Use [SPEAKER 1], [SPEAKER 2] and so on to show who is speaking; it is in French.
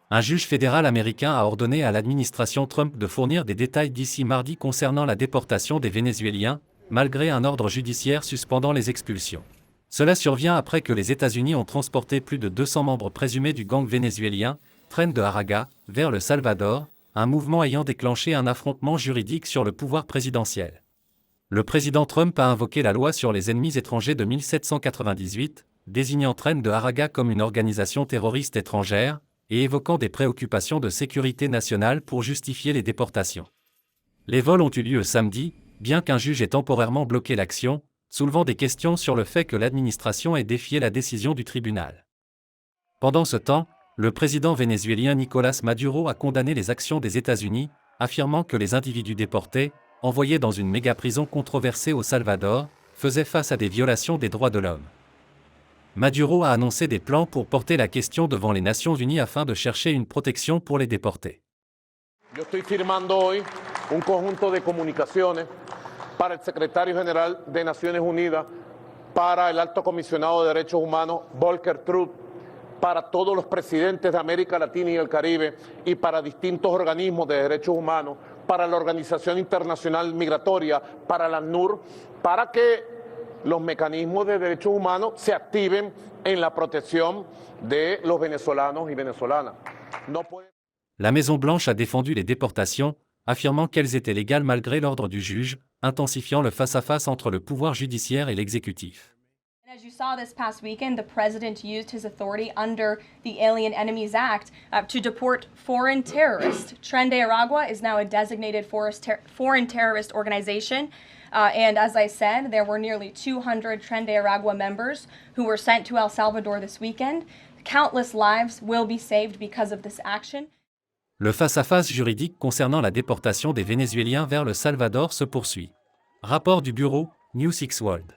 [SPEAKER 1] Un juge fédéral américain a ordonné à l'administration Trump de fournir des détails d'ici mardi concernant la déportation des Vénézuéliens, malgré un ordre judiciaire suspendant les expulsions. Cela survient après que les États-Unis ont transporté plus de 200 membres présumés du gang vénézuélien, Tren de Aragua, vers le Salvador, un mouvement ayant déclenché un affrontement juridique sur le pouvoir présidentiel. Le président Trump a invoqué la loi sur les ennemis étrangers de 1798, désignant Tren de Aragua comme une organisation terroriste étrangère, et évoquant des préoccupations de sécurité nationale pour justifier les déportations. Les vols ont eu lieu samedi, bien qu'un juge ait temporairement bloqué l'action, soulevant des questions sur le fait que l'administration ait défié la décision du tribunal. Pendant ce temps, le président vénézuélien Nicolás Maduro a condamné les actions des États-Unis, affirmant que les individus déportés, envoyés dans une méga-prison controversée au Salvador, faisaient face à des violations des droits de l'homme. Maduro a annoncé des plans pour porter la question devant les Nations Unies afin de chercher une protection pour les déportés.
[SPEAKER 2] Yo estoy firmando hoy un conjunto de comunicaciones para el secretario general de Naciones Unidas, para el alto comisionado de Derechos Humanos, Volker Turk, para todos los presidentes de América Latina y el Caribe y para distintos organismos de derechos humanos, para la Organización Internacional Migratoria, para la ACNUR, para que los mecanismos de derechos humanos se activen en la protección de los venezolanos y venezolanas. No puede...
[SPEAKER 1] La Maison-Blanche a défendu les déportations, affirmant qu'elles étaient légales malgré l'ordre du juge, intensifiant le face-à-face entre le pouvoir judiciaire et l'exécutif.
[SPEAKER 3] As you saw this past weekend, the president used his authority under the Alien Enemies Act to deport foreign terrorists. Tren de Aragua is now a designated foreign terrorist organization. And as I said, there were nearly 200 Tren de Aragua members who were sent to El Salvador this weekend. Countless lives will be saved because of this action.
[SPEAKER 1] Le face-à-face juridique concernant la déportation des Vénézuéliens vers le Salvador se poursuit. Rapport du bureau, News6 World.